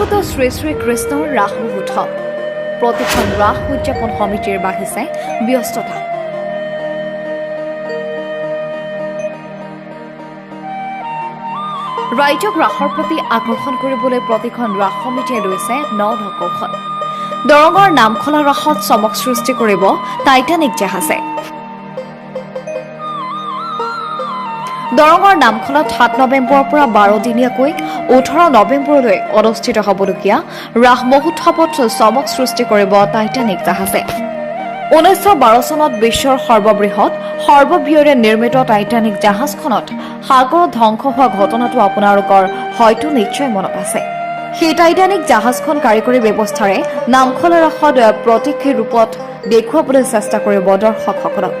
অনুষ্ঠিত শ্ৰী শ্ৰী কৃষ্ণৰ ৰাস মহোৎসৱ প্ৰতিখন ৰাস উদযাপন সমিতিৰ বাঢ়িছে ব্যস্ততা। ৰাইজক ৰাসৰ প্ৰতি আকৰ্ষণ কৰিবলৈ প্ৰতিখন ৰাস সমিতিয়ে লৈছে ন কৌশল। দৰঙৰ নামখলা ৰাসত চমক সৃষ্টি কৰিব টাইটানিক জাহাজে। দৰঙৰ নামখলাত 7 নৱেম্বৰৰ পৰা 12 দিনীয়াকৈ 18 নৱেম্বৰলৈ অনুষ্ঠিত হ'বলগীয়া ৰাস মহোৎসৱত চমক সৃষ্টি কৰিব টাইটানিক জাহাজে। 1912 চনত বিশ্বৰ সৰ্ববৃহৎ সৰ্ববৃহৰে নিৰ্মিত টাইটানিক জাহাজখনত সাগৰত ধ্বংস হোৱা ঘটনাটো আপোনালোকৰ হয়তো নিশ্চয় মনত আছে। সেই টাইটানিক জাহাজখন কাৰিকৰী ব্যৱস্থাৰে নামখলা ৰাসত প্ৰতীকী ৰূপত দেখুৱাবলৈ চেষ্টা কৰিব দৰ্শকসকলক।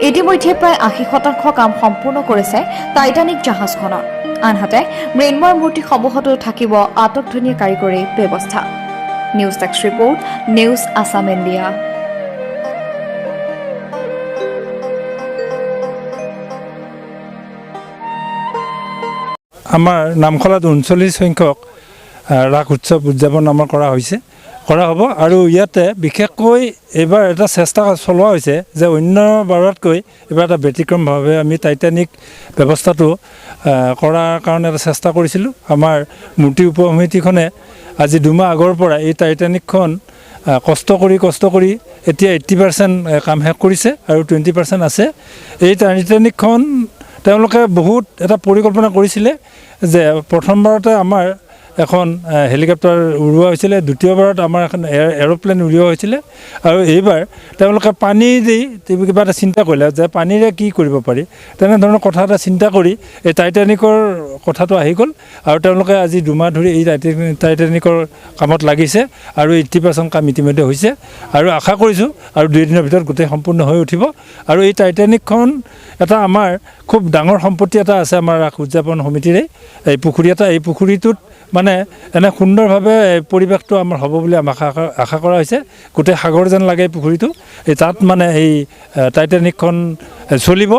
ইতিমধ্যে প্ৰায় 80% কাম সম্পূৰ্ণ কৰিছে টাইটানিক জাহাজখনৰ। আনহাতে মৃন্ময় মূৰ্তিসমূহতো থাকিব আটকধুনীয়া কাৰিকৰী ব্যৱস্থা। News desk report, news Assam India. আমাৰ নামখলাত 39 সংখ্যক ৰাস উৎসৱ উদযাপন আমাৰ কৰা হ'ব আৰু ইয়াতে বিশেষকৈ এইবাৰ এটা চেষ্টা চলোৱা হৈছে যে অন্য বাৰতকৈ এইবাৰ এটা ব্যতিক্ৰমভাৱে আমি টাইটানিক ব্যৱস্থাটো কৰাৰ কাৰণে এটা চেষ্টা কৰিছিলোঁ। আমাৰ মূৰ্তি উপ সমিতিখনে আজি 2 মাহ আগৰ পৰা এই টাইটানিকখন কষ্ট কৰি এতিয়া 80% কাম শেষ কৰিছে আৰু 20% আছে। এই টাইটানিকখন তেওঁলোকে বহুত এটা পৰিকল্পনা কৰিছিলে যে প্ৰথমবাৰতে আমাৰ এখন হেলিকপ্টাৰ উৰুৱা হৈছিলে, দ্বিতীয়বাৰত আমাৰ এখন এৰোপ্লেন উৰুৱা হৈছিলে আৰু এইবাৰ তেওঁলোকে পানী দি কিবা এটা চিন্তা কৰিলে যে পানীৰে কি কৰিব পাৰি। তেনেধৰণৰ কথা এটা চিন্তা কৰি এই টাইটানিকৰ কথাটো আহি গ'ল আৰু তেওঁলোকে আজি 2 মাহ ধৰি এই টাইটানিকৰ কামত লাগিছে আৰু 80% কাম ইতিমধ্যে হৈছে আৰু আশা কৰিছোঁ আৰু 2 দিনৰ ভিতৰত গোটেই সম্পূৰ্ণ হৈ উঠিব। আৰু এই টাইটানিকখন এটা আমাৰ খুব ডাঙৰ সম্পত্তি এটা আছে আমাৰ ৰাস উদযাপন সমিতিৰে, এই পুখুৰী এটা। এই পুখুৰীটোত মানে এনে সুন্দৰভাৱে পৰিৱেশটো আমাৰ হ'ব বুলি আমাক আশা কৰা হৈছে। গোটেই সাগৰ যেন লাগে পুখুৰীটো, এই তাত মানে এই টাইটানিকখন চলিব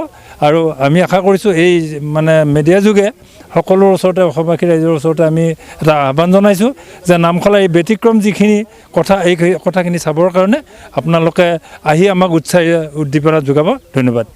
আৰু আমি আশা কৰিছোঁ এই মানে মিডিয়া যোগে সকলোৰ ওচৰতে, অসমবাসী ৰাইজৰ ওচৰতে আমি এটা আহ্বান জনাইছোঁ যে নামখলা এই ব্যতিক্ৰম যিখিনি কথা, এই কথাখিনি চাবৰ কাৰণে আপোনালোকে আহি আমাক উদ্দীপনা যোগাব। ধন্যবাদ।